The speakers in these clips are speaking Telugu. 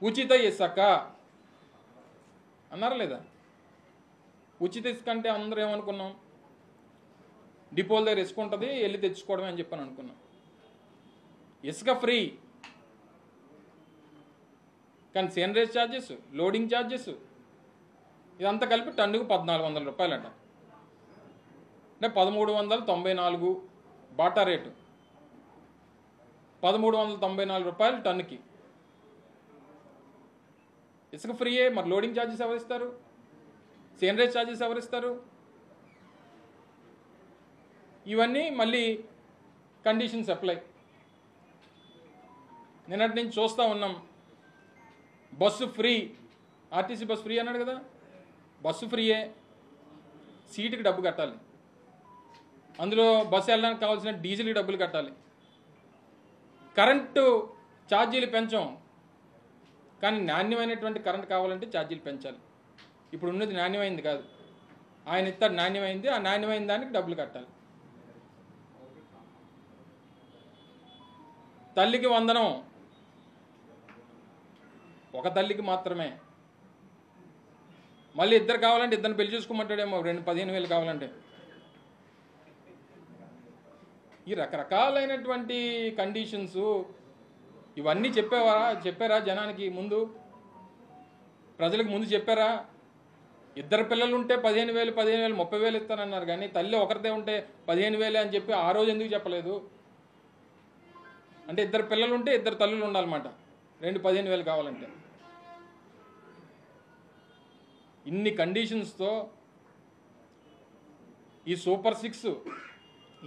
ఉచిత ఇసుక అన్నారా లేదా? ఉచిత ఇసుక అంటే అందరూ ఏమనుకున్నాం, డిపోల దగ్గర ఇసుక ఉంటుంది వెళ్ళి తెచ్చుకోవడమే అని చెప్పని అనుకున్నాం. ఇసుక ఫ్రీ, కానీ సేనరేజ్ ఛార్జెస్, లోడింగ్ ఛార్జెస్ ఇదంతా కలిపి టన్నుకు 1400 రూపాయలంట. అంటే 1394 బాటా రేటు, 1394 రూపాయలు టన్నుకి ఇసుక ఫ్రీయే. మరి లోడింగ్ ఛార్జెస్ ఎవరిస్తారు? సేనరేజ్ ఛార్జెస్ ఎవరిస్తారు? ఇవన్నీ మళ్ళీ కండిషన్స్ అప్లై. నిన్నటి నుంచి చూస్తూ ఉన్నాం, bus free, RTC bus free అన్నాడు కదా, బస్సు ఫ్రీయే, సీటుకి డబ్బు కట్టాలి, అందులో బస్సు వెళ్ళడానికి కావాల్సిన డీజిల్కి డబ్బులు కట్టాలి. కరెంటు ఛార్జీలు పెంచాం, కానీ నాణ్యమైనటువంటి కరెంట్ కావాలంటే ఛార్జీలు పెంచాలి. ఇప్పుడు ఉన్నది నాణ్యమైంది కాదు, ఆయన ఇస్తాడు నాణ్యమైంది, ఆ నాణ్యమైన దానికి డబ్బులు కట్టాలి. తల్లికి వందనం ఒక తల్లికి మాత్రమే, మళ్ళీ ఇద్దరు కావాలంటే ఇద్దరిని పెళ్లి చేసుకోమంటాడేమో, 15,000 కావాలంటే. ఈ రకరకాలైనటువంటి కండిషన్స్ ఇవన్నీ చెప్పారా జనానికి ముందు, ప్రజలకు ముందు చెప్పారా? ఇద్దరు పిల్లలు ఉంటే 15,000 30,000 ఇస్తానన్నారు, కానీ తల్లి ఒకరిదే ఉంటే 15,000 అని చెప్పి ఆ రోజు ఎందుకు చెప్పలేదు? అంటే ఇద్దరు పిల్లలు ఉంటే ఇద్దరు తల్లులు ఉండాలన్నమాట, 15,000 కావాలంటే. ఇన్ని కండిషన్స్తో ఈ సూపర్ 6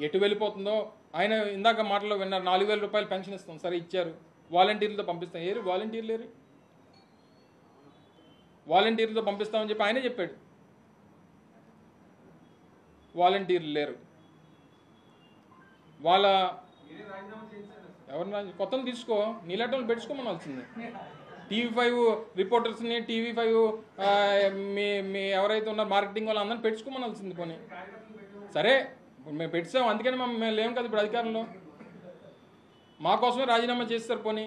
ఎటు వెళ్ళిపోతుందో. ఆయన ఇందాక మాటలో విన్నారు, 4,000 రూపాయలు పెన్షన్ ఇస్తాం, సరే ఇచ్చారు, వాలంటీర్లతో పంపిస్తాం. ఏరు వాలంటీర్లు? ఏరు వాలంటీర్లతో పంపిస్తామని చెప్పి ఆయనే చెప్పాడు, వాలంటీర్లు లేరు. వాళ్ళ ఎవరిని కొత్తలు తీసుకో, నీలాటోళ్ళు పెట్టుకోమనాల్సిందే. TV5 రిపోర్టర్స్ని, TV5 మీ ఎవరైతే ఉన్నారో మార్కెటింగ్ వాళ్ళు అందరిని పెట్టుకోమనాల్సింది. పోనీ సరే మేము పెట్టాం, అందుకని మేము లేము కదా ఇప్పుడు అధికారంలో, మా కోసమే రాజీనామా చేస్తారు. పోనీ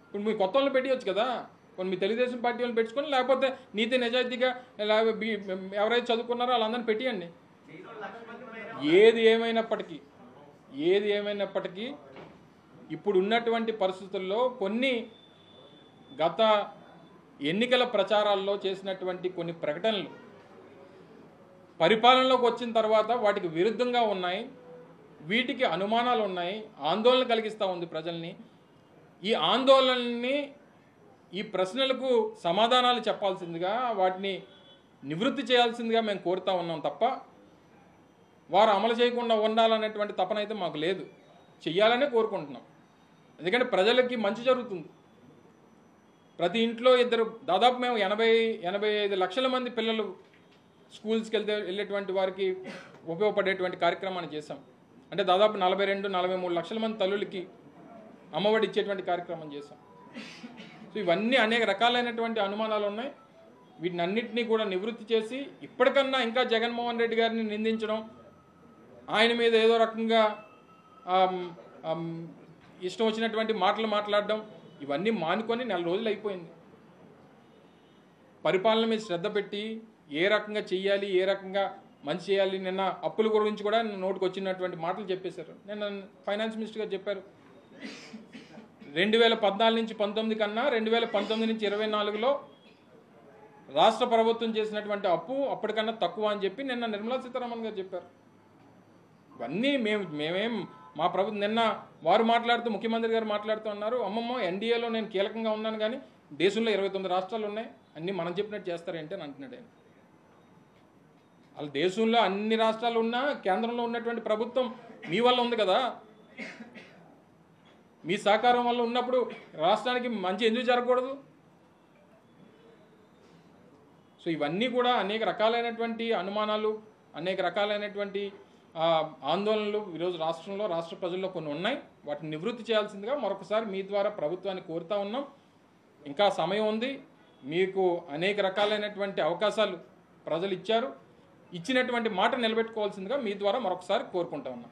ఇప్పుడు మీ కొత్త వాళ్ళు పెట్టవచ్చు కదా, కొన్ని మీ తెలుగుదేశం పార్టీ వాళ్ళు పెట్టుకొని, లేకపోతే నీతి నిజాయితీగా ఎవరైతే చదువుకున్నారో వాళ్ళందరినీ పెట్టియండి. ఏది ఏమైనప్పటికీ ఇప్పుడు ఉన్నటువంటి పరిస్థితుల్లో కొన్ని గత ఎన్నికల ప్రచారాల్లో చేసినటువంటి కొన్ని ప్రకటనలు పరిపాలనలోకి వచ్చిన తర్వాత వాటికి విరుద్ధంగా ఉన్నాయి, వీటికి అనుమానాలు ఉన్నాయి, ఆందోళన కలిగిస్తూ ఉంది ప్రజల్ని. ఈ ఆందోళనని, ఈ ప్రశ్నలకు సమాధానాలు చెప్పాల్సిందిగా, వాటిని నివృత్తి చేయాల్సిందిగా మేము కోరుతూ ఉన్నాం తప్ప వారు అమలు చేయకుండా ఉండాలనేటువంటి తపన అయితే మాకు లేదు, చెయ్యాలనే కోరుకుంటున్నాం. ఎందుకంటే ప్రజలకి మంచి జరుగుతుంది. ప్రతి ఇంట్లో ఇద్దరు, దాదాపు మేము 80-85 లక్షల మంది పిల్లలు స్కూల్స్కి వెళ్ళేటువంటి వారికి ఉపయోగపడేటువంటి కార్యక్రమాన్ని చేశాం. అంటే దాదాపు 42-43 లక్షల మంది తల్లులకి అమ్మఒడి ఇచ్చేటువంటి కార్యక్రమం చేశాం. సో ఇవన్నీ అనేక రకాలైనటువంటి అనుమానాలు ఉన్నాయి, వీటిని అన్నింటినీ కూడా నివృత్తి చేసి ఇప్పటికన్నా ఇంకా జగన్మోహన్ రెడ్డి గారిని నిందించడం, ఆయన మీద ఏదో రకంగా ఇష్టం వచ్చినటువంటి మాటలు మాట్లాడడం, ఇవన్నీ మానుకొని 4 రోజులు అయిపోయింది. పరిపాలన మీద శ్రద్ధ పెట్టి ఏ రకంగా చెయ్యాలి, ఏ రకంగా మంచి చేయాలి. నిన్న అప్పుల గురించి కూడా నోటికి వచ్చినటువంటి మాటలు చెప్పేశారు. నిన్న ఫైనాన్స్ మినిస్టర్ గారు చెప్పారు, 2014 నుంచి 19 కన్నా 2019 నుంచి 24లో రాష్ట్ర ప్రభుత్వం చేసినటువంటి అప్పు అప్పటికన్నా తక్కువ అని చెప్పి నిన్న నిర్మలా సీతారామన్ గారు చెప్పారు. ఇవన్నీ మేమేం మా ప్రభుత్వం, నిన్న వారు మాట్లాడుతూ, ముఖ్యమంత్రి గారు మాట్లాడుతూ ఉన్నారు, అమ్మమ్మ ఎన్డీఏలో నేను కీలకంగా ఉన్నాను, కానీ దేశంలో 29 రాష్ట్రాలు ఉన్నాయి, అన్నీ మనం చెప్పినట్టు చేస్తారేంటి అని అంటున్నాడు ఆయన. వాళ్ళ దేశంలో అన్ని రాష్ట్రాలు ఉన్నా కేంద్రంలో ఉన్నటువంటి ప్రభుత్వం మీ వల్ల ఉంది కదా, మీ సహకారం వల్ల ఉన్నప్పుడు రాష్ట్రానికి మంచి ఎందుకు జరగకూడదు? సో ఇవన్నీ కూడా అనేక రకాలైనటువంటి అనుమానాలు, అనేక రకాలైనటువంటి ఆందోళనలు ఈరోజు రాష్ట్రంలో, రాష్ట్ర ప్రజల్లో కొన్ని ఉన్నాయి. వాటిని నివృత్తి చేయాల్సిందిగా మరొకసారి మీ ద్వారా ప్రభుత్వాన్ని కోరుతా ఉన్నాం. ఇంకా సమయం ఉంది, మీకు అనేక రకాలైనటువంటి అవకాశాలు ప్రజలు ఇచ్చారు, ఇచ్చినటువంటి మాట నిలబెట్టుకోవాల్సిందిగా మీ ద్వారా మరొకసారి కోరుకుంటా ఉన్నాం.